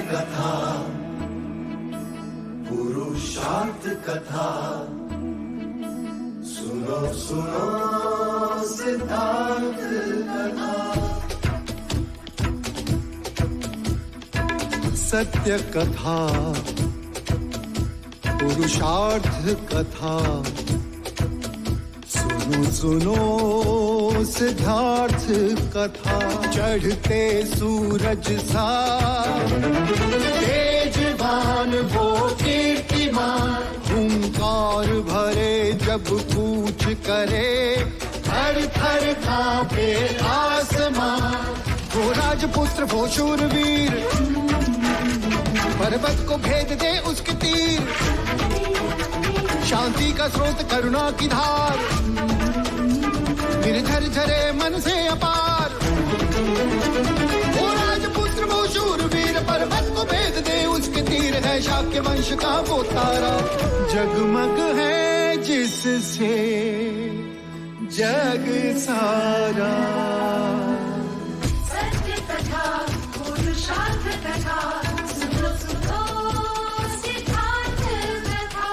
कथा, पुरुषार्थ कथा, सुनो सुनो सिद्धार्थ कथा। सत्य कथा, पुरुषार्थ कथा, सुनो सुनो सिद्धार्थ कथा। चढ़ते सूरज सा तेजवान वो कीर्तिमान, हुंकार भरे जब कूच करे, थर थर कांपे आसमान। वो राजपुत्र वो शूरवीर, पर्वत को भेद दे उसके तीर, शांति का स्रोत करुणा की धार, निर्झर झरे मन से अपार। वो राजपुत्र वो शूरवीर, पर्वत को भेद दे उसके तीर, है शाक्य वंश का वो तारा, जगमग है जिससे जग सारा। सत्य कथा, पुरुषार्थ कथा, सुनो सुनो सिद्धार्थ कथा।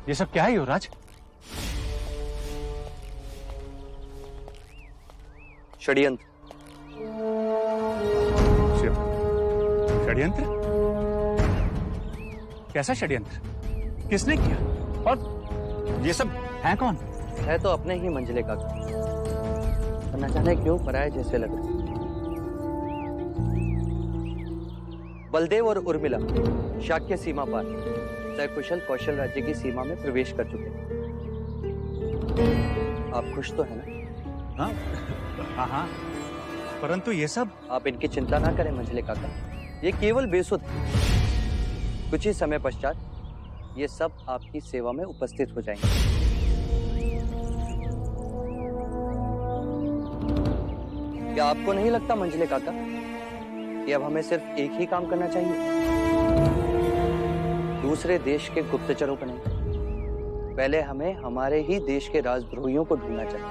ये सब क्या है युवराज? षड्यंत्र। षड्यंत्र? कैसा षड्यंत्र? किसने किया? और ये सब है कौन? है तो अपने ही मंझले का, पर न जाने क्यों पराये जैसे लग रहे। बलदेव और उर्मिला शाक्य सीमा पार सकुशल कौशल राज्य की सीमा में प्रवेश कर चुके हैं। आप खुश तो है ना? हाँ हाँ हाँ, परंतु ये सब। आप इनकी चिंता ना करें मंझले काका, ये केवल बेसुध। कुछ ही समय पश्चात ये सब आपकी सेवा में उपस्थित हो जाएंगे। क्या आपको नहीं लगता मंझले काका कि अब हमें सिर्फ एक ही काम करना चाहिए? दूसरे देश के गुप्तचरों को नहीं, पहले हमें हमारे ही देश के राजद्रोहियों को ढूंढना चाहिए।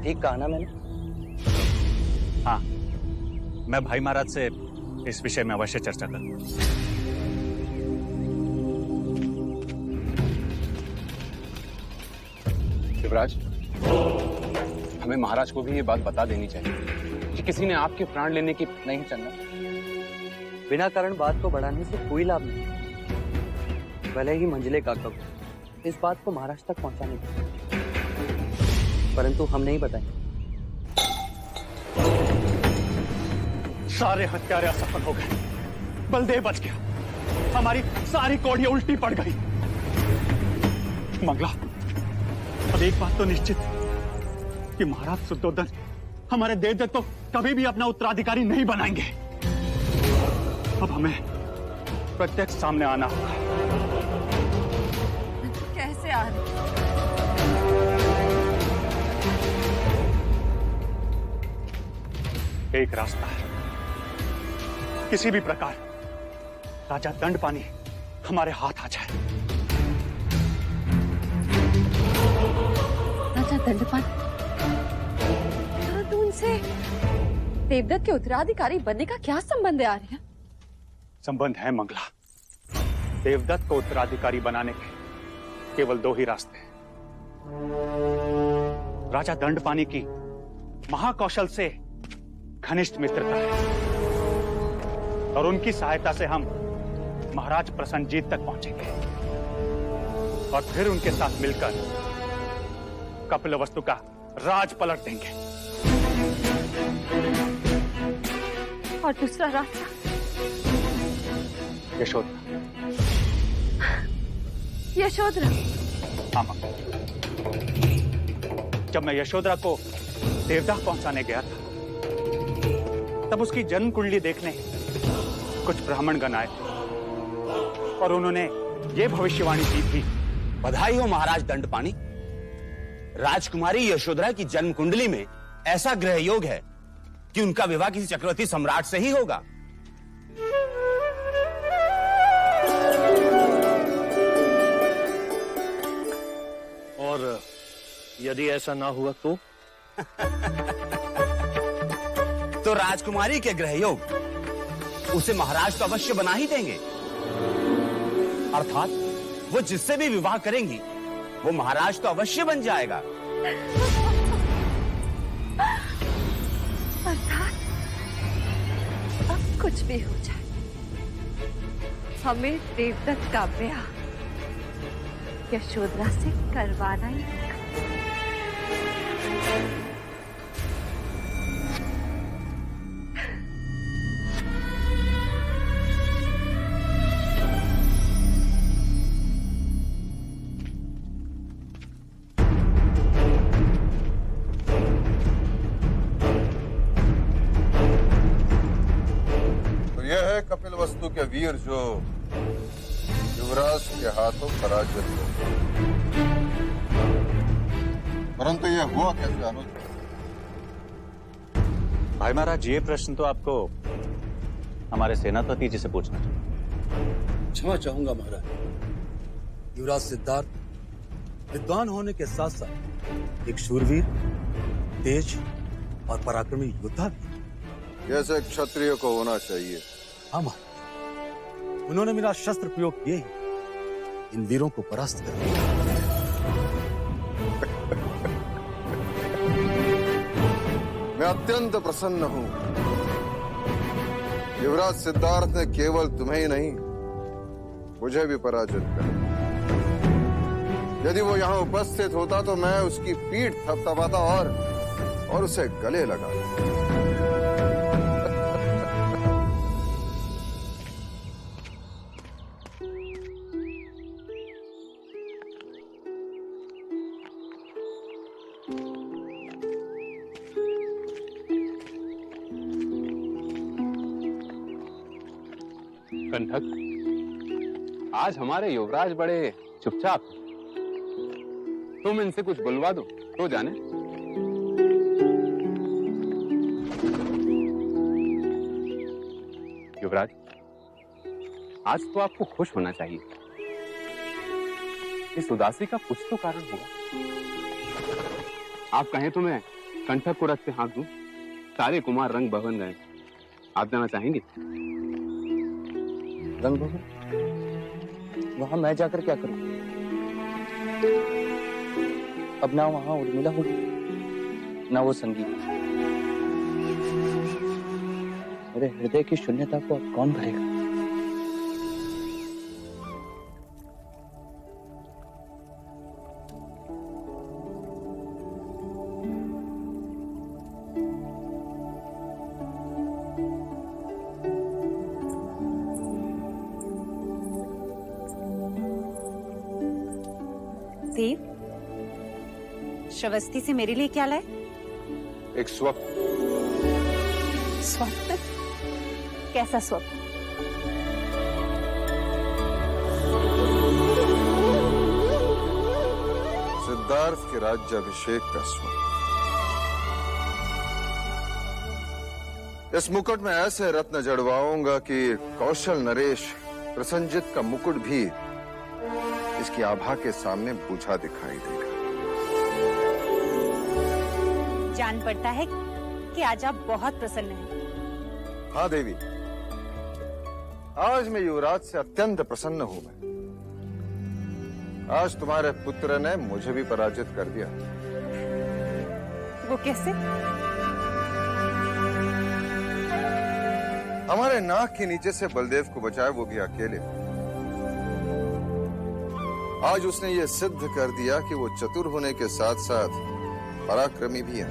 ठीक कहा ना मैंने? हाँ, मैं भाई महाराज से इस विषय में अवश्य चर्चा करूंगा। युवराज, हमें महाराज को भी ये बात बता देनी चाहिए कि किसी ने आपके प्राण लेने की नहीं चलना। बिना कारण बात को बढ़ाने से कोई लाभ नहीं। भले ही मंझले काका को इस बात को महाराज तक पहुंचाने की, परंतु हम नहीं बताएंगे। सारे हत्यारे असफल हो गए, बलदेव बच गया, हमारी सारी कौड़ियां उल्टी पड़ गई। मंगला, अब एक बात तो निश्चित कि महाराज शुद्धोधन हमारे देवदत्त को कभी भी अपना उत्तराधिकारी नहीं बनाएंगे। अब हमें प्रत्यक्ष सामने आना होगा। कैसे आ रहे? एक रास्ता है, किसी भी प्रकार राजा दंडपानी हमारे हाथ आ जाए। राजा दंडपानी? तो उनसे देवदत्त के उत्तराधिकारी बनने का क्या संबंध है आर्य? संबंध है मंगला। देवदत्त को उत्तराधिकारी बनाने के केवल दो ही रास्ते हैं। राजा दंडपानी की महाकौशल से घनिष्ठ मित्रता है और उनकी सहायता से हम महाराज प्रसन्नजीत तक पहुंचेंगे और फिर उनके साथ मिलकर कपिलवस्तु का राज पलट देंगे। और दूसरा रास्ता? यशोधरा। यशोधरा? हाँ मां, जब मैं यशोधरा को देवदाह पहुंचाने गया था तब उसकी जन्म कुंडली देखने कुछ ब्राह्मणगण आए और उन्होंने ये भविष्यवाणी की थी। बधाई हो महाराज दंडपाणी। राजकुमारी यशोधरा की जन्म कुंडली में ऐसा ग्रह योग है कि उनका विवाह किसी चक्रवर्ती सम्राट से ही होगा। और यदि ऐसा ना हुआ तो? तो राजकुमारी के ग्रह योग उसे महाराज तो अवश्य बना ही देंगे। अर्थात वो जिससे भी विवाह करेंगी वो महाराज तो अवश्य बन जाएगा। अर्थात अब कुछ भी हो जाए हमें देवदत्त का ब्याह यशोधरा से करवाना ही होगा। कपिलवस्तु के वीर जो युवराज के हाथों पराजित हुए, परंतु यह हुआ कैसे अनुज? भाई महाराज, ये प्रश्न तो आपको हमारे सेनापति जी से पूछना चाहिए। क्षमा चाहूंगा महाराज। युवराज सिद्धार्थ विद्वान होने के साथ साथ एक शूरवीर, तेज और पराक्रमी योद्धा भी। जैसे क्षत्रिय को होना चाहिए। हाँ महाराज, उन्होंने मेरा शस्त्र प्रयोग किए ही इन वीरों को परास्त कर दिया। मैं अत्यंत प्रसन्न हूं। युवराज सिद्धार्थ ने केवल तुम्हें ही नहीं मुझे भी पराजित कर। यदि वो यहां उपस्थित होता तो मैं उसकी पीठ थपथपाता और उसे गले लगाता। कंठक, आज हमारे युवराज बड़े चुपचाप। तुम इनसे कुछ बुलवा दो तो जाने। युवराज, आज तो आपको खुश होना चाहिए। इस उदासी का कुछ तो कारण होगा। आप कहें तो मैं कंठक को रथ पे हाथ दूं। सारे कुमार रंग भवन गए। आप जाना चाहेंगे? रंग भवन? वहां मैं जाकर क्या करूं? अब ना वहां उर्मिला होगी, ना वो संगीत। मेरे हृदय की शून्यता को अब कौन भरेगा? देव, श्रवस्ती से मेरे लिए क्या लाए? एक स्वप्न। स्वप्न? कैसा स्वप्न? सिद्धार्थ के राज्याभिषेक का स्वप्न। इस मुकुट में ऐसे रत्न जड़वाऊंगा कि कौशल नरेश प्रसन्नजित का मुकुट भी इसकी आभा के सामने बुझा दिखाई देगा। जान पड़ता है कि आज आप बहुत प्रसन्न हैं। हाँ देवी, आज मैं युवराज से अत्यंत प्रसन्न हूं। मैं आज तुम्हारे पुत्र ने मुझे भी पराजित कर दिया। वो कैसे? हमारे नाक के नीचे से बलदेव को बचाए, वो भी अकेले। आज उसने ये सिद्ध कर दिया कि वो चतुर होने के साथ साथ पराक्रमी भी है।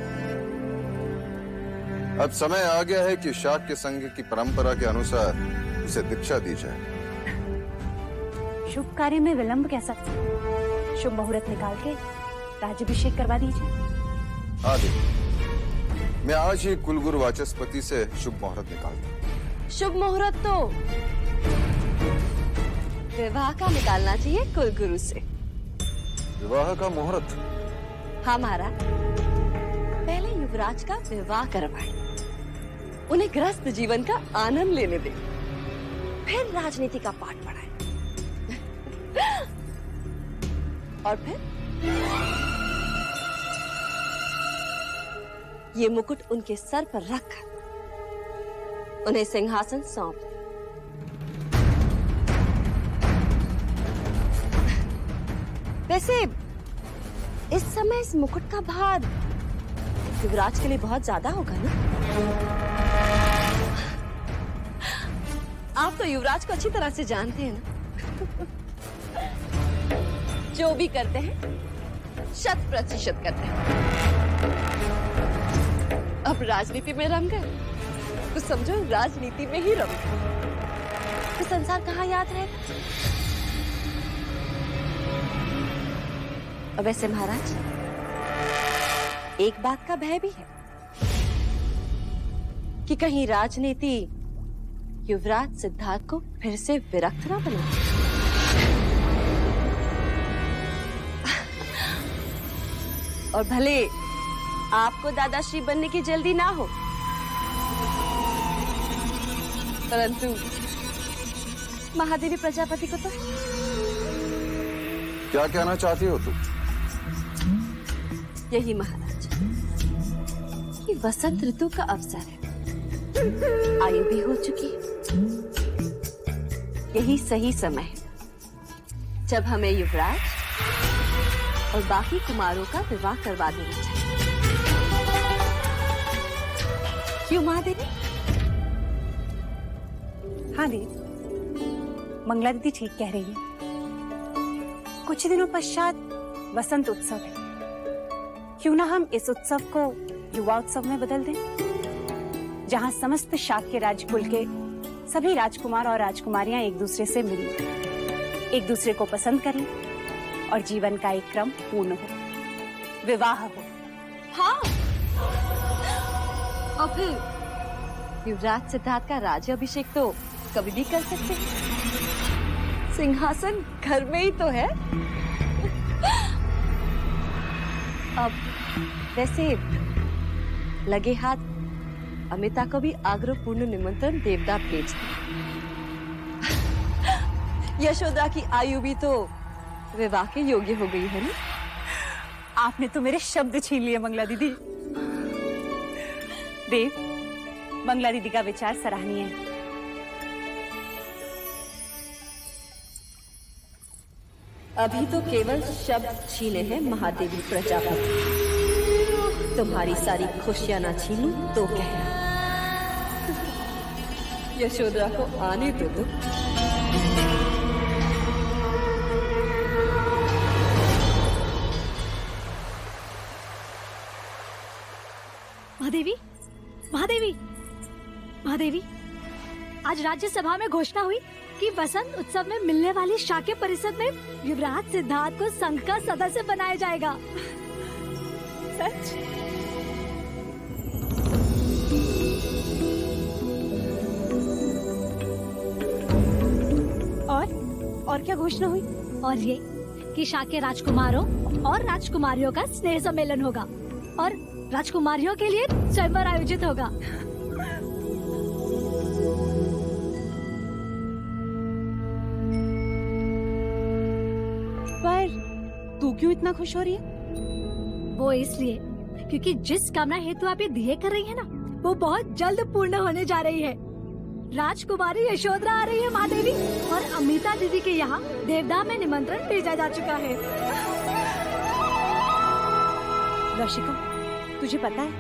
अब समय आ गया है कि शाक्य संघ की परंपरा के अनुसार उसे दीक्षा दी जाए। शुभ कार्य में विलंब कैसा? शुभ मुहूर्त निकाल के राज्याभिषेक करवा दीजिए। आदि, मैं आज ही कुलगुरु वाचस्पति से शुभ मुहूर्त निकालता हूँ। शुभ मुहूर्त तो विवाह का निकालना चाहिए कुलगुरु से। विवाह का मुहूर्त? हाँ महाराज, पहले युवराज का विवाह करवाएं, उन्हें गृहस्थ जीवन का आनंद लेने दें, फिर राजनीति का पाठ पढ़ाएं, और फिर ये मुकुट उनके सर पर रखकर उन्हें सिंहासन सौंप। वैसे इस समय इस मुकुट का भार युवराज के लिए बहुत ज्यादा होगा ना? आप तो युवराज को अच्छी तरह से जानते हैं ना। जो भी करते हैं 100% करते हैं। अब राजनीति में रम गए तो समझो राजनीति में ही रम गए, तो संसार कहाँ याद रहेगा? और वैसे महाराज, एक बात का भय भी है कि कहीं राजनीति युवराज सिद्धार्थ को फिर से विरक्त ना बने। और भले आपको दादाश्री बनने की जल्दी ना हो, परंतु महादेवी प्रजापति को तो। क्या कहना चाहती हो तुम? यही महाराज कि वसंत ऋतु का अवसर है, आयु भी हो चुकी है, यही सही समय है जब हमें युवराज और बाकी कुमारों का विवाह करवा देना चाहिए। क्यों महादेवी? हाँ देवी, मंगला दीदी ठीक कह रही है। कुछ दिनों पश्चात वसंत उत्सव है, क्यों ना हम इस उत्सव को युवा उत्सव में बदल दें, जहां समस्त शाक्य राजकुल के सभी राजकुमार और राजकुमारियां एक दूसरे से मिलें, एक दूसरे को पसंद करें और जीवन का एक क्रम पूर्ण हो, विवाह हो। हाँ, और फिर युवराज सिद्धार्थ का राज्याभिषेक तो कभी भी कर सकते हैं, सिंहासन घर में ही तो है। अब वैसे लगे हाथ अमिता को भी आग्रहपूर्ण निमंत्रण देवता भेज दिया। यशोदा की आयु भी तो विवाह के योग्य हो गई है ना? आपने तो मेरे शब्द छीन लिए मंगला दीदी। देव, मंगला दीदी का विचार सराहनीय है। अभी तो केवल शब्द छीने हैं महादेवी प्रजापति, तुम्हारी सारी खुशियां ना छीनूं तो कहना। यशोदा को आने दो। महादेवी, महादेवी, महादेवी, आज राज्यसभा में घोषणा हुई कि वसंत उत्सव में मिलने वाली शाक्य परिषद में युवराज सिद्धार्थ को संघ का सदस्य बनाया जाएगा। सच? और क्या घोषणा हुई? और ये कि शाक्य राजकुमारों और राजकुमारियों का स्नेह सम्मेलन होगा और राजकुमारियों के लिए स्वयंवर आयोजित होगा। पर तू क्यों इतना खुश हो रही है? वो इसलिए क्योंकि जिस कामना हेतु आप ये दिए कर रही है ना, वो बहुत जल्द पूर्ण होने जा रही है। राजकुमारी यशोधरा आ रही है महादेवी, और अमिता दीदी के यहाँ देवदा में निमंत्रण भेजा जा चुका है। रशिका, तुझे पता है,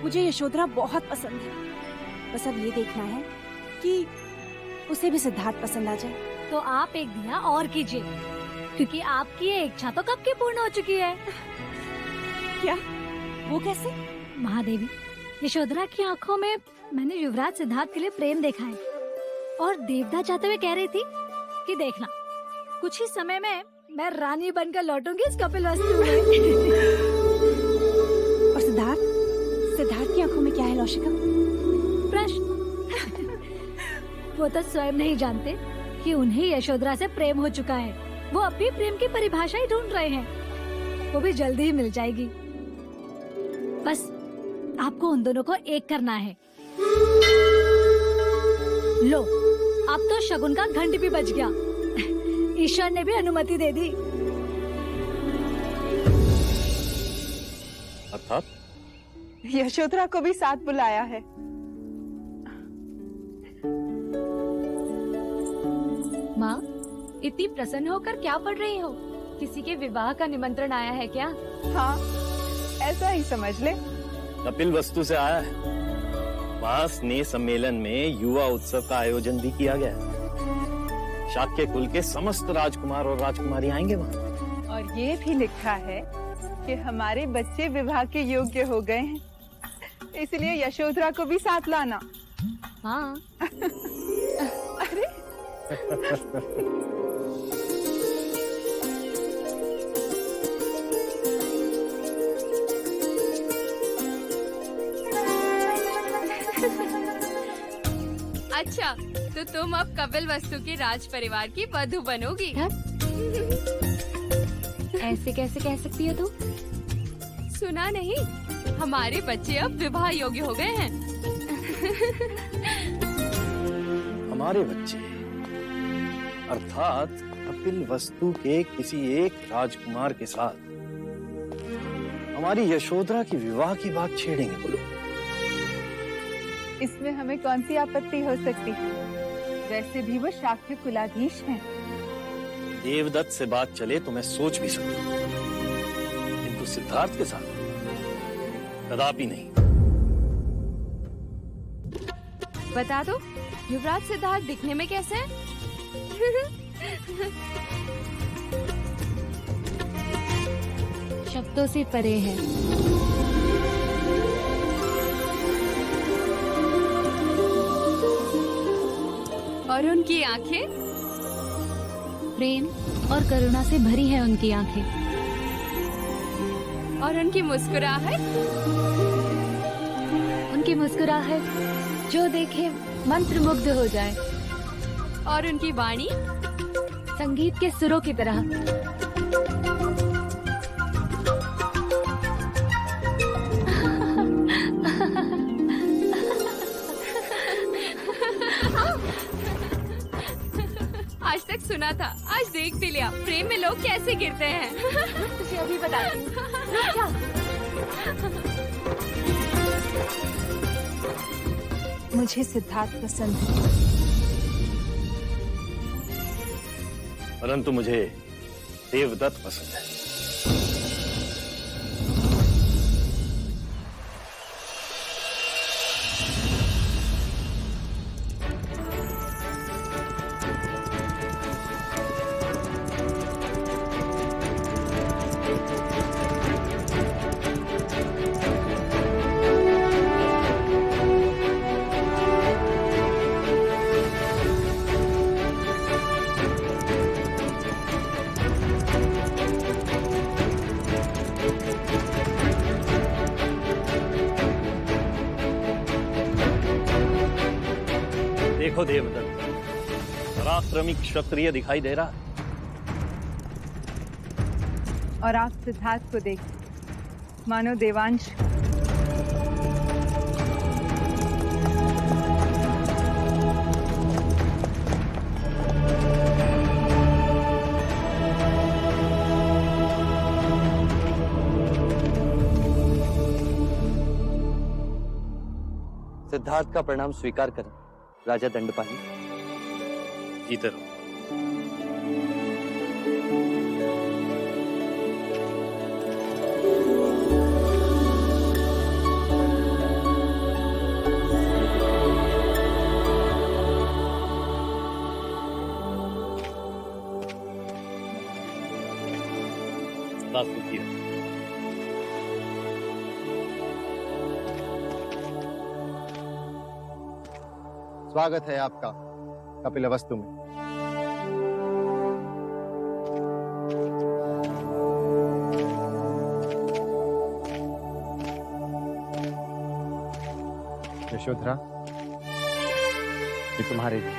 मुझे यशोधरा बहुत पसंद है। बस अब ये देखना है कि उसे भी सिद्धार्थ पसंद आ जाए। तो आप एक दिया और कीजिए, क्योंकि आपकी ये इच्छा तो कब की पूर्ण हो चुकी है। क्या? वो कैसे? महादेवी, यशोधरा की आंखों में मैंने युवराज सिद्धार्थ के लिए प्रेम देखा है, और देवता जाते हुए कह रही थी कि देखना कुछ ही समय में मैं रानी बनकर लौटूंगी इस कपिलवस्तु में। और सिद्धार्थ, सिद्धार्थ की आंखों में क्या है लौशिका? प्रश्न। वो तो स्वयं नहीं जानते कि उन्हें यशोधरा से प्रेम हो चुका है। वो अब भी प्रेम की परिभाषा ही ढूंढ रहे हैं। वो भी जल्दी ही मिल जाएगी। बस आपको उन दोनों को एक करना है। लो, अब तो शगुन का घंटी भी बज गया। ईश्वर ने भी अनुमति दे दी। अर्थात यशोधरा को भी साथ बुलाया है। माँ, इतनी प्रसन्न होकर क्या पढ़ रही हो? किसी के विवाह का निमंत्रण आया है क्या? हाँ, ऐसा ही समझ ले। कपिलवस्तु से आया है। वहाँ स्नेह सम्मेलन में युवा उत्सव का आयोजन भी किया गया है। शाक्य कुल के समस्त राजकुमार और राजकुमारी आएंगे वहाँ। और ये भी लिखा है कि हमारे बच्चे विवाह के योग्य हो गए हैं, इसलिए यशोधरा को भी साथ लाना। हाँ। अरे अच्छा, तो तुम अब कपिलवस्तु के राज परिवार की वधू बनोगी? ऐसे कैसे कह सकती हो तू? सुना नहीं, हमारे बच्चे अब विवाह योग्य हो गए हैं। हमारे बच्चे अर्थात कपिलवस्तु के किसी एक राजकुमार के साथ हमारी यशोधरा की विवाह की बात छेड़ेंगे बोलो? इसमें हमें कौन सी आपत्ति हो सकती है? वैसे भी वो शाक्य कुलाधीश हैं। देवदत्त से बात चले तो मैं सोच भी सकता, किंतु सिद्धार्थ के साथ कदापि नहीं। बता दो, युवराज सिद्धार्थ दिखने में कैसे हैं? शब्दों से परे है। और उनकी आंखें प्रेम और करुणा से भरी है उनकी आंखें। और उनकी मुस्कुराहट, उनकी मुस्कुराहट जो देखे मंत्रमुग्ध हो जाए। और उनकी वाणी संगीत के सुरों की तरह। आज तक सुना था, आज देख भी लिया प्रेम में लोग कैसे गिरते हैं। तुझे अभी बताती हूँ। क्या? मुझे सिद्धार्थ पसंद है, परंतु मुझे देवदत्त पसंद है। देखो देवदत्त, पराक्रमी क्षत्रिय दिखाई दे रहा है। और आप सिद्धार्थ को देख मानो देवांश। सिद्धार्थ का प्रणाम स्वीकार करें राजा दंडपाणी। जीते रहो। सुखी रहो। स्वागत है आपका कपिलवस्तु में। यशोधरा, ये तुम्हारे लिए।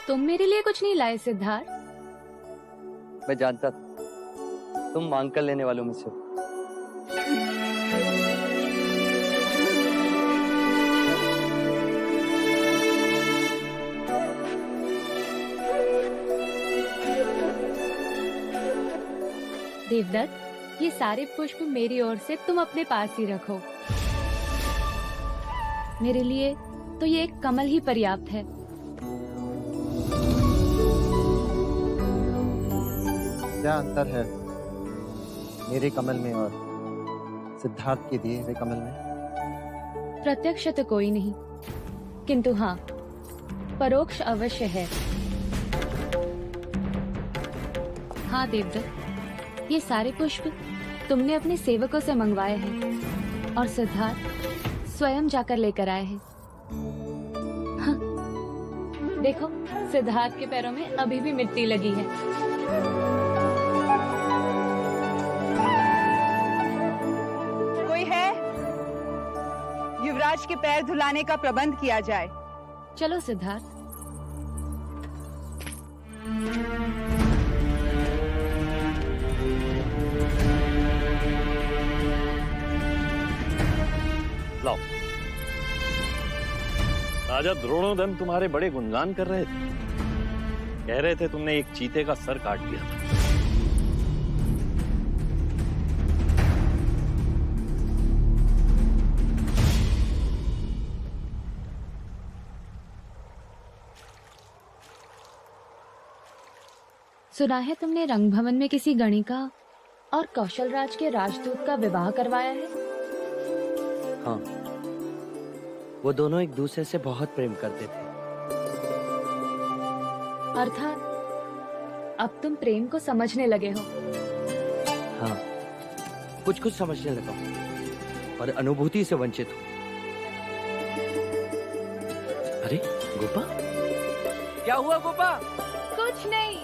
तुम मेरे लिए कुछ नहीं लाए सिद्धार्थ? मैं जानता था तुम मांग कर लेने वालों में से हो। देवदत्त, ये सारे पुष्प मेरी ओर से तुम अपने पास ही रखो। मेरे लिए तो ये एक कमल ही पर्याप्त है। क्या अंतर है मेरे कमल में और सिद्धार्थ के दिए हुए कमल में? प्रत्यक्ष तो कोई नहीं, किंतु हाँ, परोक्ष अवश्य है। हाँ देवदत्त, ये सारे पुष्प तुमने अपने सेवकों से मंगवाए हैं और सिद्धार्थ स्वयं जाकर लेकर आए हैं। हाँ, देखो, सिद्धार्थ के पैरों में अभी भी मिट्टी लगी है। कोई है? युवराज के पैर धुलाने का प्रबंध किया जाए। चलो सिद्धार्थ। लाओ। राजा द्रोणोदन तुम्हारे बड़े गुणगान कर रहे थे। कह रहे थे तुमने एक चीते का सर काट दिया था। सुना है तुमने रंगभवन में किसी गणिका और कौशल राज के राजदूत का विवाह करवाया है? हाँ, वो दोनों एक दूसरे से बहुत प्रेम करते थे। अर्थात अब तुम प्रेम को समझने लगे हो। हाँ, कुछ कुछ समझने लगा हूँ और अनुभूति से वंचित हूँ। अरे गोपा, क्या हुआ गोपा? कुछ नहीं।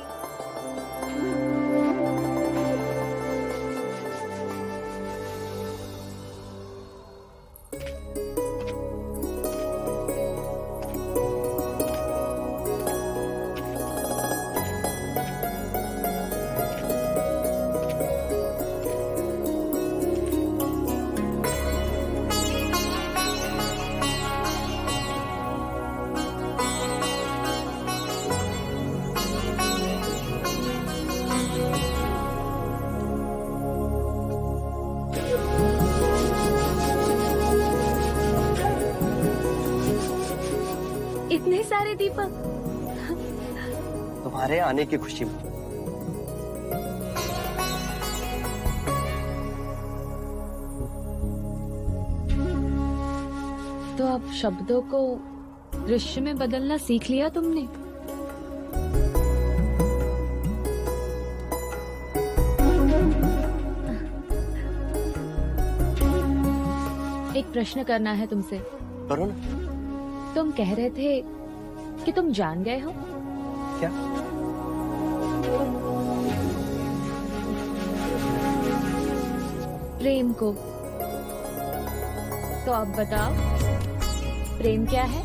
इतने सारे दीपक तुम्हारे आने की खुशी में। तो अब शब्दों को दृश्य में बदलना सीख लिया तुमने। एक प्रश्न करना है तुमसे। करो ना। तुम कह रहे थे कि तुम जान गए हो। क्या? प्रेम को। तो अब बताओ, प्रेम क्या है?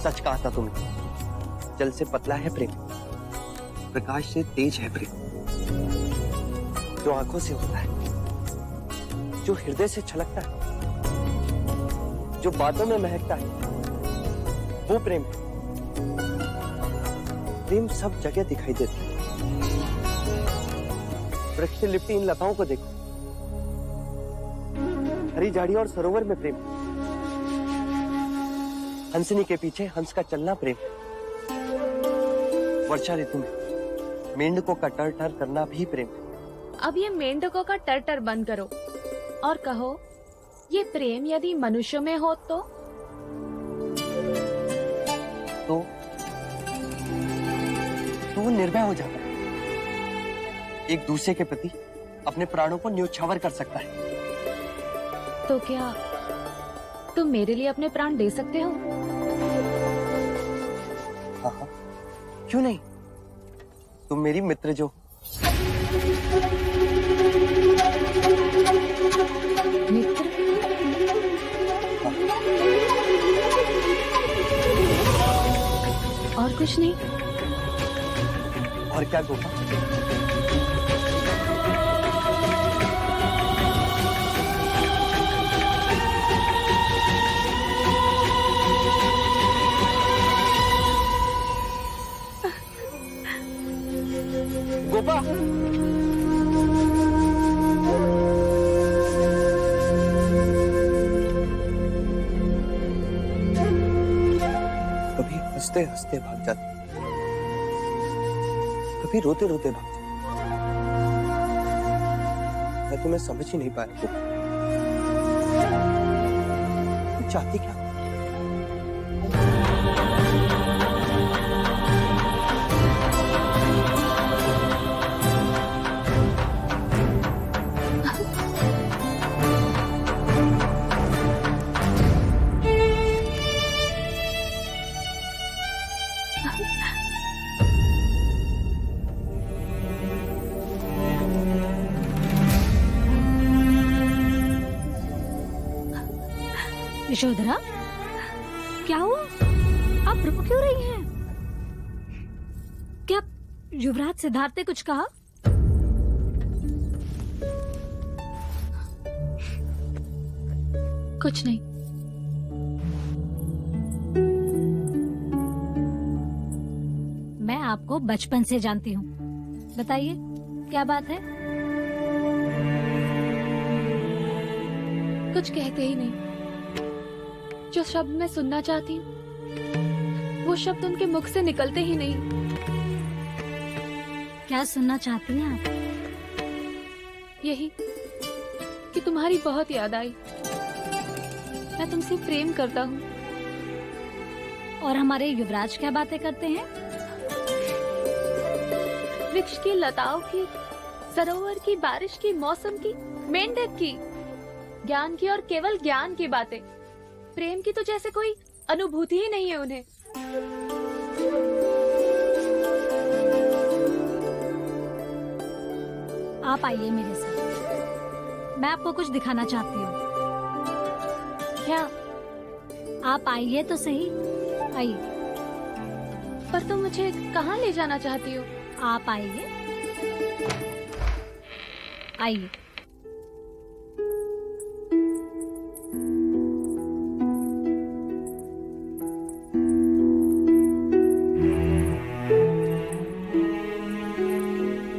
सच कहा था तुमने। जल से पतला है प्रेम, प्रकाश से तेज है प्रेम। जो आंखों से होता है, जो हृदय से छलकता है, जो बातों में महकता है, वो प्रेम है। प्रेम सब जगह दिखाई देता है। वृक्ष से लिपटी इन लताओं को देखो, हरी झाड़ियों और सरोवर में प्रेम। हंसनी के पीछे हंस का चलना प्रेम। वर्षा ऋतु में मेंढकों का टर टर करना भी प्रेम। अब ये मेंढकों का टर टर बंद करो और कहो, ये प्रेम यदि मनुष्य में हो तो निर्भय हो जाता है। एक दूसरे के प्रति अपने प्राणों को न्योछावर कर सकता है। तो क्या तुम मेरे लिए अपने प्राण दे सकते हो? क्यों नहीं? तुम मेरी मित्र जो। मित्र? और कुछ नहीं? और क्या गोपा? गोपा, कभी हंसते हंसते भाग जाते, कभी रोते रोते भाग जाते। मैं तुम्हें समझ ही नहीं पाया गोपा। तुम चाहती क्या? यशोधरा, क्या हुआ? आप रो क्यों रही हैं? क्या युवराज सिद्धार्थ ने कुछ कहा? कुछ नहीं। मैं आपको बचपन से जानती हूँ। बताइए, क्या बात है? कुछ कहते ही नहीं। जो शब्द मैं सुनना चाहती हूँ वो शब्द उनके मुख से निकलते ही नहीं। क्या सुनना चाहती हैं आप? यही कि तुम्हारी बहुत याद आई। मैं तुमसे प्रेम करता हूँ। और हमारे युवराज क्या बातें करते हैं? वृक्ष की, लताओं की, सरोवर की, बारिश की, मौसम की, मेंढक की, ज्ञान की और केवल ज्ञान की बातें। प्रेम की तो जैसे कोई अनुभूति ही नहीं है उन्हें। आप आइए मेरे साथ, मैं आपको कुछ दिखाना चाहती हूँ। क्या? आप आइए तो सही, आइए। पर तुम मुझे कहाँ ले जाना चाहती हो? आप आइए, आइए।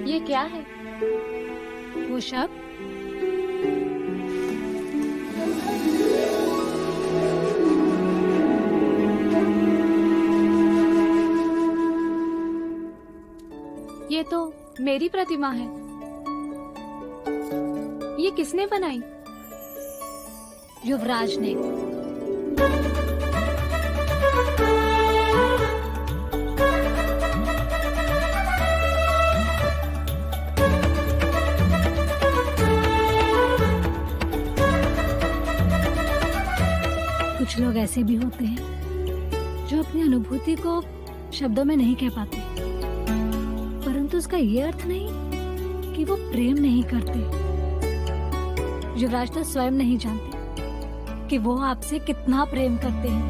ये क्या है? वो शब्द ये तो मेरी प्रतिमा है। ये किसने बनाई? युवराज ने। कुछ लोग ऐसे भी होते हैं जो अपनी अनुभूति को शब्दों में नहीं कह पाते, परंतु उसका ये अर्थ नहीं कि वो प्रेम नहीं करते। युवराज तो स्वयं नहीं जानते कि वो आपसे कितना प्रेम करते हैं।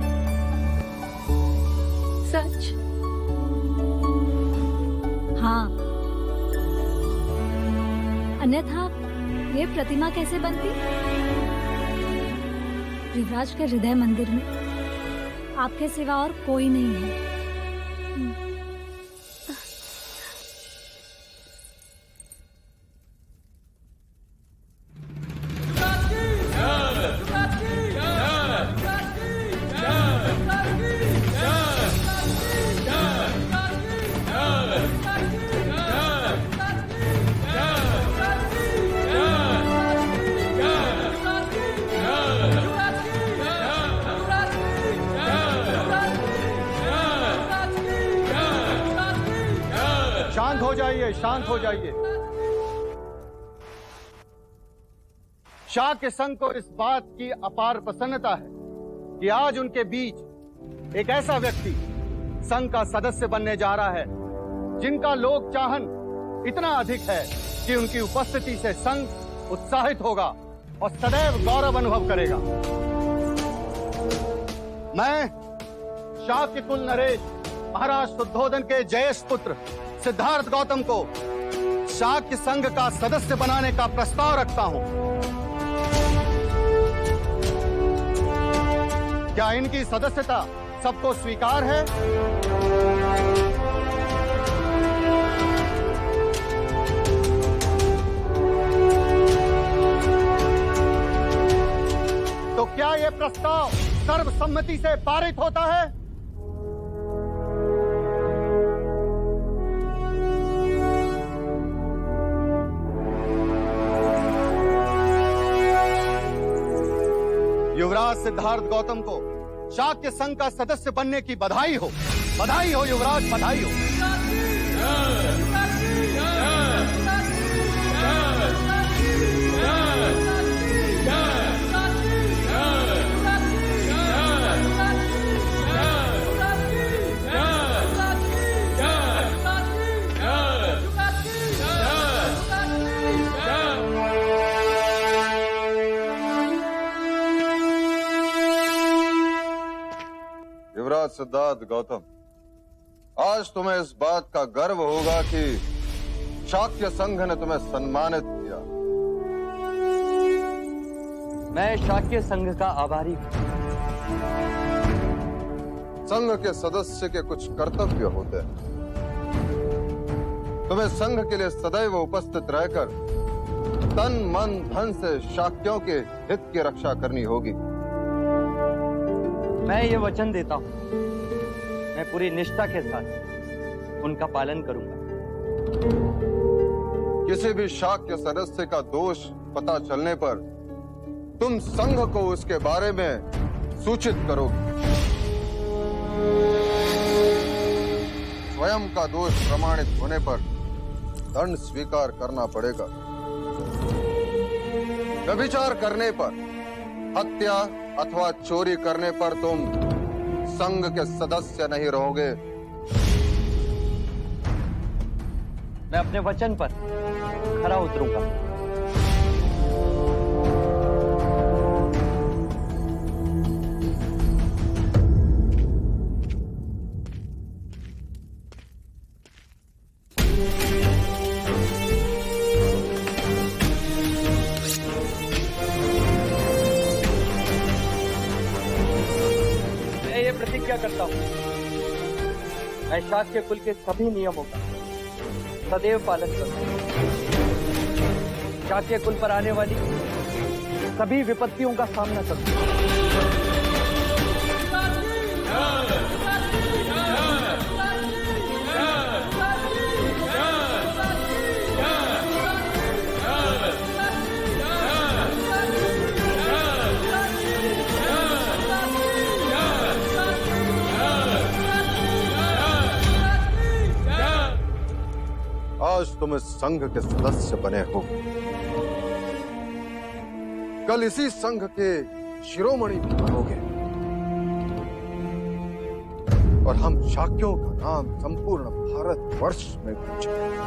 सच? हाँ, अन्यथा ये प्रतिमा कैसे बनती? युवराज के हृदय मंदिर में आपके सिवा और कोई नहीं है। शांत हो जाइए। शाह के संघ को इस बात की अपार प्रसन्नता है कि आज उनके बीच एक ऐसा व्यक्ति संघ का सदस्य बनने जा रहा है, जिनका लोक चाहन इतना अधिक है कि उनकी उपस्थिति से संघ उत्साहित होगा और सदैव गौरव अनुभव करेगा। मैं शाक्य कुल नरेश महाराज शुद्धोधन के जयेश पुत्र सिद्धार्थ गौतम को शाक्य संघ का सदस्य बनाने का प्रस्ताव रखता हूं। क्या इनकी सदस्यता सबको स्वीकार है? तो क्या यह प्रस्ताव सर्वसम्मति से पारित होता है? युवराज सिद्धार्थ गौतम को शाक्य संघ का सदस्य बनने की बधाई हो। बधाई हो युवराज, बधाई हो। युवराज सिद्धार्थ गौतम, आज तुम्हें इस बात का गर्व होगा कि शाक्य संघ ने तुम्हें सम्मानित किया। मैं शाक्य संघ का आभारी हूं। संघ के सदस्य के कुछ कर्तव्य होते हैं। तुम्हें संघ के लिए सदैव उपस्थित रहकर तन मन धन से शाक्यों के हित की रक्षा करनी होगी। मैं ये वचन देता हूं, मैं पूरी निष्ठा के साथ उनका पालन करूंगा। किसी भी शाक्य सदस्य का दोष पता चलने पर तुम संघ को उसके बारे में सूचित करोगे। स्वयं का दोष प्रमाणित होने पर दंड स्वीकार करना पड़ेगा। व्यभिचार करने पर, हत्या अथवा चोरी करने पर तुम संघ के सदस्य नहीं रहोगे। मैं अपने वचन पर खरा उतरूंगा। प्रतिज्ञा करता हूं, मैं शाक्य कुल के सभी नियमों का सदैव पालन करूंगा। शाक्य कुल पर आने वाली सभी विपत्तियों का सामना करूंगा। आज तुम इस संघ के सदस्य बने हो, कल इसी संघ के शिरोमणि भी बनोगे और हम शाक्यों का नाम संपूर्ण भारतवर्ष में गूंजेगा।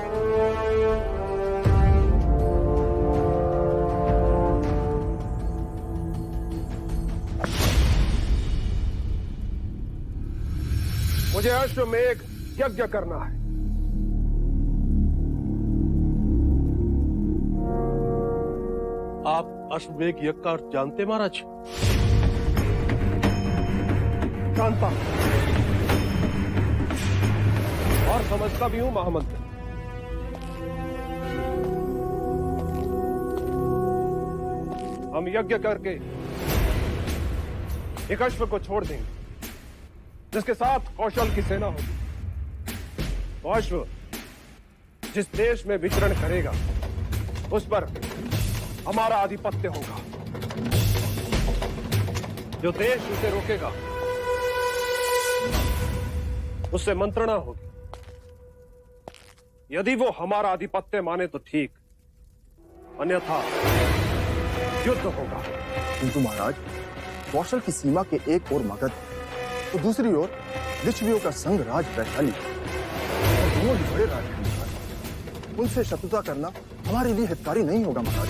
मुझे अश्वमेघ यज्ञ करना है। आप अश्वमेघ यज्ञ का अर्थ जानते महाराज? जानता हूं और समझता भी हूं महामंत्री। हम यज्ञ करके एक अश्व को छोड़ देंगे जिसके साथ कौशल की सेना होगी। वो अश्व जिस देश में विचरण करेगा उस पर हमारा आधिपत्य होगा। जो देश उसे रोकेगा उससे मंत्रणा होगी। यदि वो हमारा आधिपत्य माने तो ठीक, अन्यथा युद्ध होगा। किंतु महाराज, कौशल की सीमा के एक और मगध तो दूसरी ओर लिच्छवियों का संग राज वैशाली, दोनों ही बड़े राज हैं महाराज। उनसे शत्रुता करना हमारे लिए हितकारी नहीं होगा महाराज।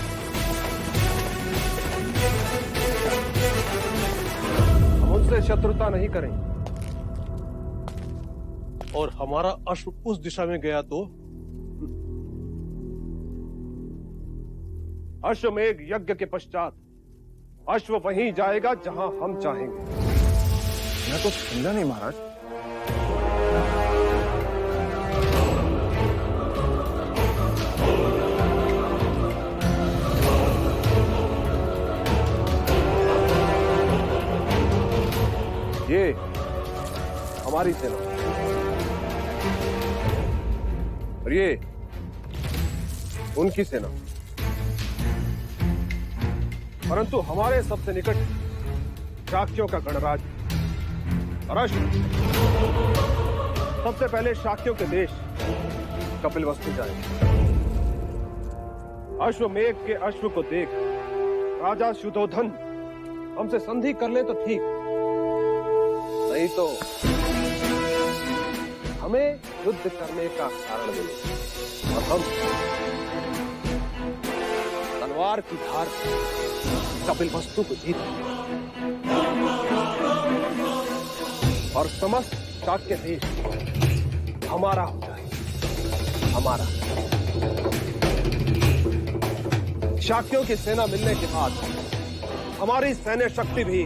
हम उनसे शत्रुता नहीं करेंगे, और हमारा अश्व उस दिशा में गया तो अश्वमेघ यज्ञ के पश्चात अश्व वहीं जाएगा जहां हम चाहेंगे। मैं तो समझा नहीं महाराज। ये हमारी सेना और ये उनकी सेना, परंतु हमारे सबसे निकट शाक्यों का गणराज और अश्व। सबसे पहले शाक्यों के देश कपिलवस्तु जाएंगे। अश्वमेघ के अश्व को देख राजा शुद्धोधन हमसे संधि कर ले तो ठीक, नहीं तो हमें युद्ध करने का कारण मिले और हम तलवार की धार कपिलवस्तु को जीत और समस्त शाक्य देश हमारा हो जाए, हमारा। शाक्यों की सेना मिलने के बाद हमारी सैन्य शक्ति भी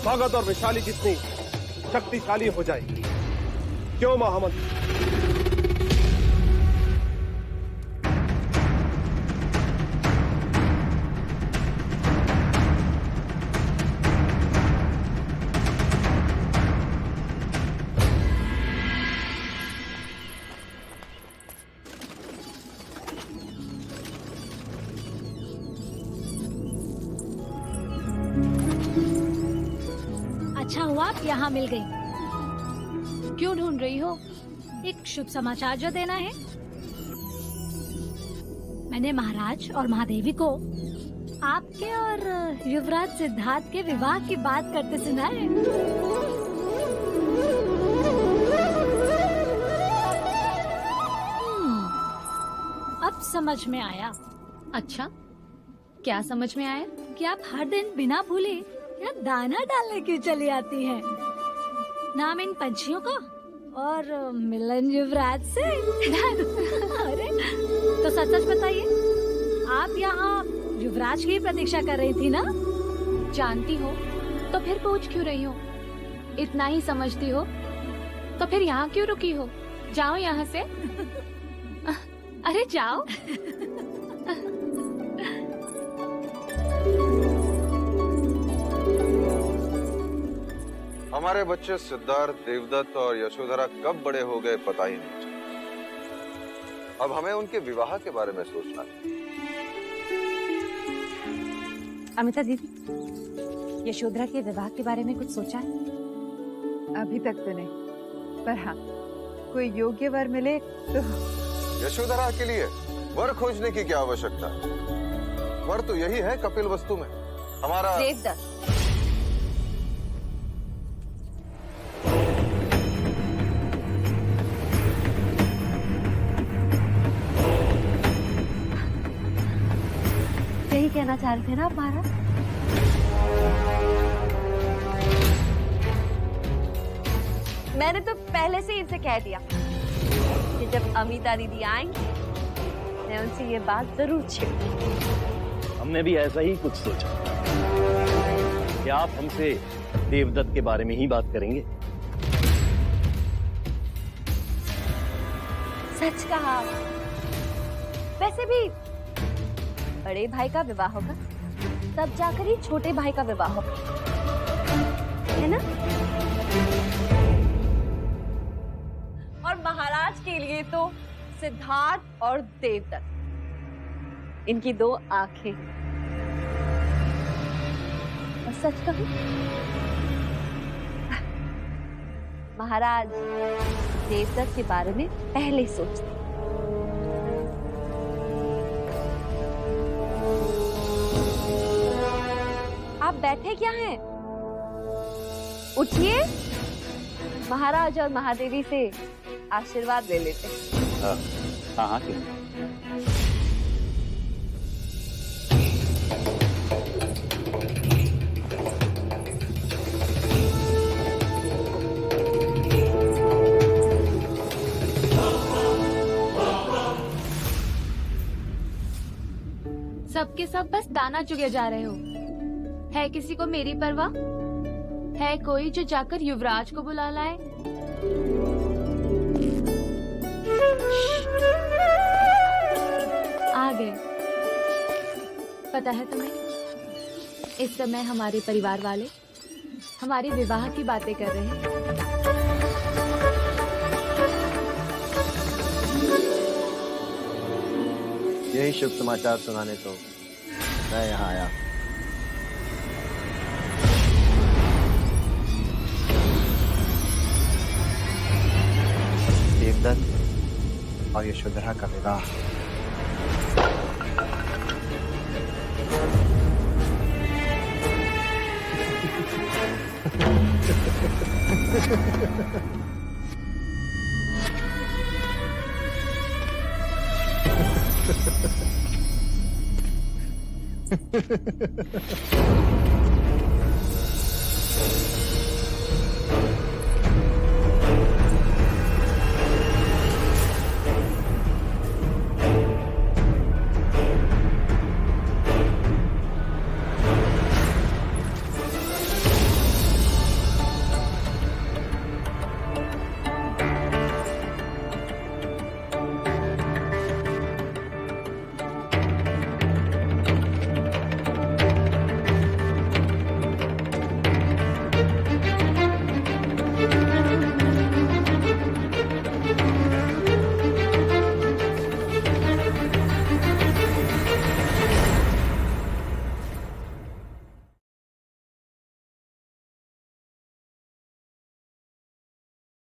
भगत और विशाली जितनी शक्तिशाली हो जाएगी। क्यों महामंत्री? अच्छा हुआ आप यहाँ मिल गई। क्यों ढूंढ रही हो? एक शुभ समाचार जो देना है। मैंने महाराज और महादेवी को आपके और युवराज सिद्धार्थ के विवाह की बात करते सुना है। अब समझ में आया। अच्छा, क्या समझ में आया? कि आप हर दिन बिना भूले यहाँ दाना डालने क्यों चली आती हैं? नाम इन पंछियों का और मिलन युवराज से। अरे तो सच सच बताइए, आप यहाँ युवराज की प्रतीक्षा कर रही थी ना? जानती हो तो फिर पूछ क्यों रही हो? इतना ही समझती हो तो फिर यहाँ क्यों रुकी हो? जाओ यहाँ से। अरे जाओ। हमारे बच्चे सिद्धार्थ, देवदत्त और यशोधरा कब बड़े हो गए पता ही नहीं चला। अब हमें उनके विवाह के बारे में सोचना है। अमिता दीदी, यशोधरा के विवाह के बारे में कुछ सोचा है? अभी तक तो नहीं, पर हाँ, कोई योग्य वर मिले तो। यशोधरा के लिए वर खोजने की क्या आवश्यकता है? वर तो यही है कपिलवस्तु में हमारा। देवदत्त, यही कहना चाह रहे थे ना आप महाराज? मैंने तो पहले से इनसे कह दिया कि जब अमिता दीदी आएंगी मैं उनसे ये बात जरूर छेड़ूंगी। हमने भी ऐसा ही कुछ सोचा कि आप हमसे देवदत्त के बारे में ही बात करेंगे। सच कहा। वैसे भी बड़े भाई का विवाह होगा तब जाकर ही छोटे भाई का विवाह होगा, है ना? और महाराज के लिए तो सिद्धार्थ और देवदत्त, इनकी दो आंखें। और सच कहूं, महाराज देवदत्त के बारे में पहले सोचते। आप बैठे क्या हैं? उठिए, महाराज और महादेवी से आशीर्वाद ले लेते हैं। हाँ हाँ क्यों? सबके सब बस दाना चुगे जा रहे हो। है किसी को मेरी परवाह? है कोई जो जाकर युवराज को बुला लाए? आ गए। पता है तुम्हें, इस समय हमारे परिवार वाले हमारे विवाह की बातें कर रहे हैं। यही शुभ समाचार सुनाने तो मैं यहाँ आया। देवदत्त और यशोधरा का विवाह।